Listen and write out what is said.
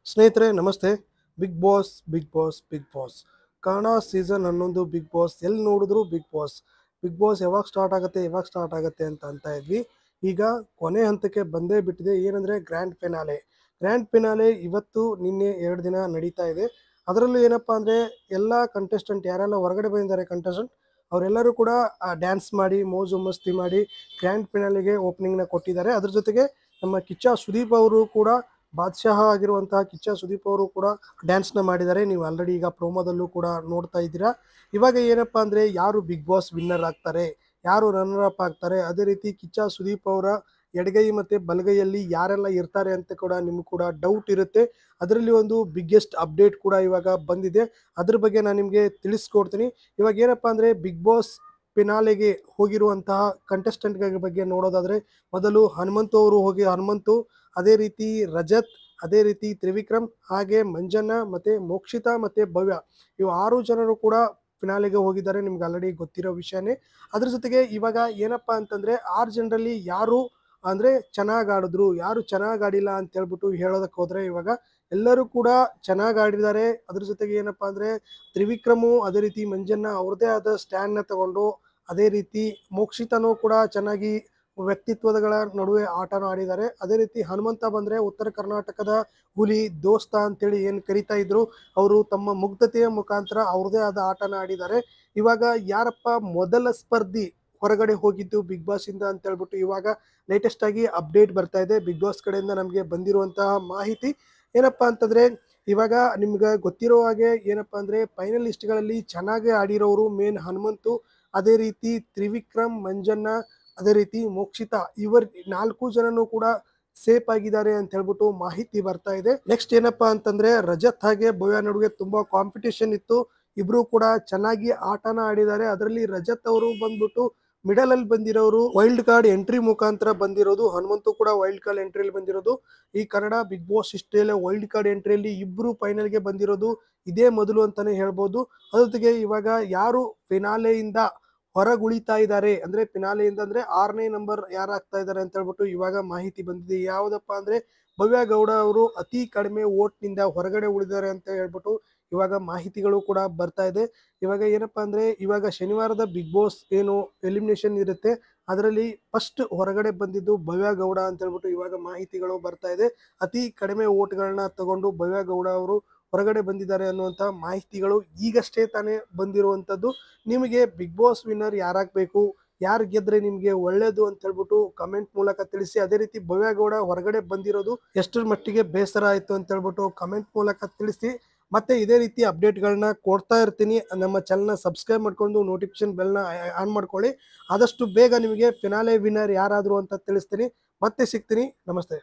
ಸ್ನೇಹಿತರೆ ನಮಸ್ತೆ. Bigg Boss Bigg Boss Bigg Boss Kannada season 11 Bigg Boss. ಎಲ್ಲಿ ನೋಡಿದ್ರು ಬಿಗ್ ಬಾಸ್. ಬಿಗ್ ಬಾಸ್ ಯಾವಾಗ ಸ್ಟಾರ್ಟ್ ಆಗುತ್ತೆ ಅಂತ ಇದ್ವಿ. ಈಗ ಕೊನೆ ಹಂತಕ್ಕೆ ಬಂದೇ ಬಿಟ್ಟಿದೆ. ಏನಂದರೆ ಗ್ರ್ಯಾಂಡ್ ಫಿನಾಲೆ ಇವತ್ತು ನಿನ್ನೆ 2 ದಿನ ನಡೀತಾ ಇದೆ. ಅದರಲ್ಲೂ ಏನಪ್ಪ ಅಂದರೆ ಎಲ್ಲ ಕಂಟೆಸ್ಟೆಂಟ್ ಯಾರೆಲ್ಲ ಹೊರಗಡೆ ಬಂದಿದ್ದಾರೆ ಕಂಟೆಸ್ಟೆಂಟ್ ಅವರೆಲ್ಲರೂ ಕೂಡ ಡ್ಯಾನ್ಸ್ ಮಾಡಿ ಮೋಜು ಮಸ್ತಿ ಮಾಡಿ ಗ್ರ್ಯಾಂಡ್ ಫಿನಾಲೆಗೆ ಓಪನಿಂಗ್ನ ಕೊಟ್ಟಿದ್ದಾರೆ. ಅದ್ರ ಜೊತೆಗೆ ನಮ್ಮ ಕಿಚ್ಚ ಸುದೀಪ್ ಅವರು ಕೂಡ ಬಾದ್ಶಾಹ ಆಗಿರುವಂತಹ ಕಿಚ್ಚ ಸುದೀಪ್ ಅವರು ಕೂಡ ಡ್ಯಾನ್ಸ್ನ ಮಾಡಿದ್ದಾರೆ. ನೀವು ಆಲ್ರೆಡಿ ಈಗ ಪ್ರೋಮೋದಲ್ಲೂ ಕೂಡ ನೋಡ್ತಾ ಇದ್ದೀರಾ. ಇವಾಗ ಏನಪ್ಪಾ ಅಂದರೆ ಯಾರು ಬಿಗ್ ಬಾಸ್ ವಿನ್ನರ್ ಆಗ್ತಾರೆ, ಯಾರು ರನ್ನರ್ ಅಪ್ ಆಗ್ತಾರೆ, ಅದೇ ರೀತಿ ಕಿಚ್ಚ ಸುದೀಪ್ ಅವರ ಎಡಗೈ ಮತ್ತು ಬಲಗೈಯಲ್ಲಿ ಯಾರೆಲ್ಲ ಇರ್ತಾರೆ ಅಂತ ಕೂಡ ನಿಮ್ಗೆ ಕೂಡ ಡೌಟ್ ಇರುತ್ತೆ. ಅದರಲ್ಲಿ ಒಂದು ಬಿಗ್ಗೆಸ್ಟ್ ಅಪ್ಡೇಟ್ ಕೂಡ ಇವಾಗ ಬಂದಿದೆ. ಅದ್ರ ಬಗ್ಗೆ ನಾನು ನಿಮಗೆ ತಿಳಿಸ್ಕೊಡ್ತೀನಿ. ಇವಾಗ ಏನಪ್ಪ ಅಂದರೆ ಬಿಗ್ ಬಾಸ್ ಫಿನಾಲೆಗೆ ಹೋಗಿರುವಂತಹ ಕಂಟೆಸ್ಟೆಂಟ್ಗಳ ಬಗ್ಗೆ ನೋಡೋದಾದರೆ ಮೊದಲು ಹನುಮಂತು ಅವರು ಹನುಮಂತು, ಅದೇ ರೀತಿ ರಜತ್, ಅದೇ ರೀತಿ ತ್ರಿವಿಕ್ರಮ್, ಹಾಗೆ ಮಂಜಣ್ಣ ಮತ್ತು ಮೋಕ್ಷಿತಾ ಮತ್ತು ಭವ್ಯ, ಇವು 6 ಜನರು ಕೂಡ ಫಿನಾಲೆಗೆ ಹೋಗಿದ್ದಾರೆ. ನಿಮ್ಗೆ ಆಲ್ರೆಡಿ ಗೊತ್ತಿರೋ ವಿಷಯನೇ. ಅದ್ರ ಜೊತೆಗೆ ಇವಾಗ ಏನಪ್ಪ ಅಂತಂದರೆ 6 ಜನರಲ್ಲಿ ಯಾರು ಅಂದರೆ ಚೆನ್ನಾಗಿ ಆಡಿದ್ರು, ಯಾರು ಚೆನ್ನಾಗಿ ಆಡಿಲ್ಲ ಅಂತ ಹೇಳ್ಬಿಟ್ಟು ಹೇಳೋದಕ್ಕೆ ಹೋದರೆ ಇವಾಗ ಎಲ್ಲರೂ ಕೂಡ ಚೆನ್ನಾಗಿ ಆಡಿದ್ದಾರೆ. ಅದ್ರ ಜೊತೆಗೆ ಏನಪ್ಪ ಅಂದರೆ ತ್ರಿವಿಕ್ರಮು, ಅದೇ ರೀತಿ ಮಂಜಣ್ಣ ಅವ್ರದ್ದೇ ಆದ ಸ್ಟ್ಯಾಂಡ್ನ ತಗೊಂಡು, ಅದೇ ರೀತಿ ಮೋಕ್ಷಿತನೂ ಕೂಡ ಚೆನ್ನಾಗಿ ವ್ಯಕ್ತಿತ್ವಗಳ ನಡುವೆ ಆಟನ ಆಡಿದ್ದಾರೆ. ಅದೇ ರೀತಿ ಹನುಮಂತ ಬಂದರೆ ಉತ್ತರ ಕರ್ನಾಟಕದ ಹುಲಿ ದೋಸ್ತ ಅಂತೇಳಿ ಏನು ಕರಿತಾ ಇದ್ರು, ಅವರು ತಮ್ಮ ಮುಗ್ಧತೆಯ ಮುಖಾಂತರ ಅವ್ರದೇ ಆದ ಆಟನ ಆಡಿದ್ದಾರೆ. ಇವಾಗ ಯಾರಪ್ಪ ಮೊದಲ ಸ್ಪರ್ಧಿ ಹೊರಗಡೆ ಹೋಗಿದ್ದು ಬಿಗ್ ಬಾಸ್ ಇಂದ ಅಂತ ಹೇಳ್ಬಿಟ್ಟು ಇವಾಗ ಲೇಟೆಸ್ಟ್ ಆಗಿ ಅಪ್ಡೇಟ್ ಬರ್ತಾ ಇದೆ. ಬಿಗ್ ಬಾಸ್ ಕಡೆಯಿಂದ ನಮಗೆ ಬಂದಿರುವಂತಹ ಮಾಹಿತಿ ಏನಪ್ಪಾ ಅಂತಂದ್ರೆ ಇವಾಗ ನಿಮ್ಗೆ ಗೊತ್ತಿರೋ ಹಾಗೆ ಏನಪ್ಪಾ ಅಂದ್ರೆ ಫೈನಲಿಸ್ಟ್ಗಳಲ್ಲಿ ಚೆನ್ನಾಗಿ ಆಡಿರೋರು ಮೇನ್ ಹನುಮಂತು, ಅದೇ ರೀತಿ ತ್ರಿವಿಕ್ರಮ್, ಮಂಜಣ್ಣ, ಅದೇ ರೀತಿ ಮೋಕ್ಷಿತಾ, ಇವರು 4 ಜನನು ಕೂಡ ಸೇಫ್ ಆಗಿದ್ದಾರೆ ಅಂತ ಹೇಳ್ಬಿಟ್ಟು ಮಾಹಿತಿ ಬರ್ತಾ ಇದೆ. ನೆಕ್ಸ್ಟ್ ಏನಪ್ಪಾ ಅಂತಂದ್ರೆ ರಜತ್ ಹಾಗೆ ಭವ್ಯ ನಡುವೆ ತುಂಬಾ ಕಾಂಪಿಟೇಷನ್ ಇತ್ತು. ಇಬ್ರು ಕೂಡ ಚೆನ್ನಾಗಿ ಆಟನ ಆಡಿದ್ದಾರೆ. ಅದರಲ್ಲಿ ರಜತ್ ಅವರು ಬಂದ್ಬಿಟ್ಟು ಮಿಡಲ್ ಅಲ್ಲಿ ಬಂದಿರೋರು, ವೈಲ್ಡ್ ಕಾರ್ಡ್ ಎಂಟ್ರಿ ಮುಖಾಂತರ ಬಂದಿರೋದು. ಹನುಮಂತು ಕೂಡ ವೈಲ್ಡ್ ಕಾರ್ಡ್ ಎಂಟ್ರಿಯಲ್ಲಿ ಬಂದಿರೋದು. ಈ ಕನ್ನಡ ಬಿಗ್ ಬಾಸ್ ಹಿಸ್ಟ್ರಿಯಲ್ಲೇ ವೈಲ್ಡ್ ಕಾರ್ಡ್ ಎಂಟ್ರಿಯಲ್ಲಿ ಇಬ್ರು ಫೈನಲ್ಗೆ ಬಂದಿರೋದು ಇದೇ ಮೊದಲು ಅಂತಾನೆ ಹೇಳ್ಬೋದು. ಅದ್ರ ಜೊತೆಗೆ ಇವಾಗ ಯಾರು ಫಿನಾಲೆಯಿಂದ ಹೊರಗುಳಿತಾ ಇದ್ದಾರೆ ಅಂದ್ರೆ ಫಿನಾಲೆಯಿಂದ ಅಂದ್ರೆ 6ನೇ ನಂಬರ್ ಯಾರಾಗ್ತಾ ಇದ್ದಾರೆ ಅಂತ ಹೇಳ್ಬಿಟ್ಟು ಇವಾಗ ಮಾಹಿತಿ ಬಂದಿದೆ. ಯಾವುದಪ್ಪ ಅಂದ್ರೆ ಭವ್ಯ ಗೌಡ ಅವರು ಅತಿ ಕಡಿಮೆ ವೋಟ್ನಿಂದ ಹೊರಗಡೆ ಉಳಿದಾರೆ ಅಂತ ಹೇಳ್ಬಿಟ್ಟು ಇವಾಗ ಮಾಹಿತಿಗಳು ಕೂಡ ಬರ್ತಾ ಇದೆ. ಇವಾಗ ಏನಪ್ಪಾ ಅಂದ್ರೆ ಇವಾಗ ಶನಿವಾರದ ಬಿಗ್ ಬಾಸ್ ಏನು ಎಲಿಮಿನೇಷನ್ ಇರುತ್ತೆ ಅದರಲ್ಲಿ ಫಸ್ಟ್ ಹೊರಗಡೆ ಬಂದಿದ್ದು ಭವ್ಯ ಗೌಡ ಅಂತ ಹೇಳ್ಬಿಟ್ಟು ಇವಾಗ ಮಾಹಿತಿಗಳು ಬರ್ತಾ ಇದೆ. ಅತಿ ಕಡಿಮೆ ವೋಟ್ಗಳನ್ನ ತಗೊಂಡು ಭವ್ಯ ಗೌಡ ಅವರು ಹೊರಗಡೆ ಬಂದಿದ್ದಾರೆ ಅನ್ನುವಂಥ ಮಾಹಿತಿಗಳು ಈಗಷ್ಟೇ ತಾನೇ ಬಂದಿರುವಂಥದ್ದು. ನಿಮಗೆ ಬಿಗ್ ಬಾಸ್ ವಿನ್ನರ್ ಯಾರಾಗಬೇಕು, ಯಾರು ಗೆದ್ರೆ ನಿಮಗೆ ಒಳ್ಳೇದು ಅಂತ ಹೇಳ್ಬಿಟ್ಟು ಕಮೆಂಟ್ ಮೂಲಕ ತಿಳಿಸಿ. ಅದೇ ರೀತಿ ಭವ್ಯ ಗೌಡ ಹೊರಗಡೆ ಬಂದಿರೋದು ಎಷ್ಟರ ಮಟ್ಟಿಗೆ ಬೇಸರ ಆಯಿತು ಅಂತ ಹೇಳ್ಬಿಟ್ಟು ಕಮೆಂಟ್ ಮೂಲಕ ತಿಳಿಸಿ. ಮತ್ತೆ ಇದೇ ರೀತಿ ಅಪ್ಡೇಟ್ಗಳನ್ನ ಕೊಡ್ತಾ ಇರ್ತೀನಿ. ನಮ್ಮ ಚಾನಲ್ನ ಸಬ್ಸ್ಕ್ರೈಬ್ ಮಾಡ್ಕೊಂಡು ನೋಟಿಫಿಕೇಶನ್ ಬೆಲ್ನ ಆನ್ ಮಾಡ್ಕೊಳ್ಳಿ. ಆದಷ್ಟು ಬೇಗ ನಿಮಗೆ ಫಿನಾಲೆ ವಿನ್ನರ್ ಯಾರಾದರೂ ಅಂತ ತಿಳಿಸ್ತೀನಿ. ಮತ್ತೆ ಸಿಗ್ತೀನಿ. ನಮಸ್ತೆ.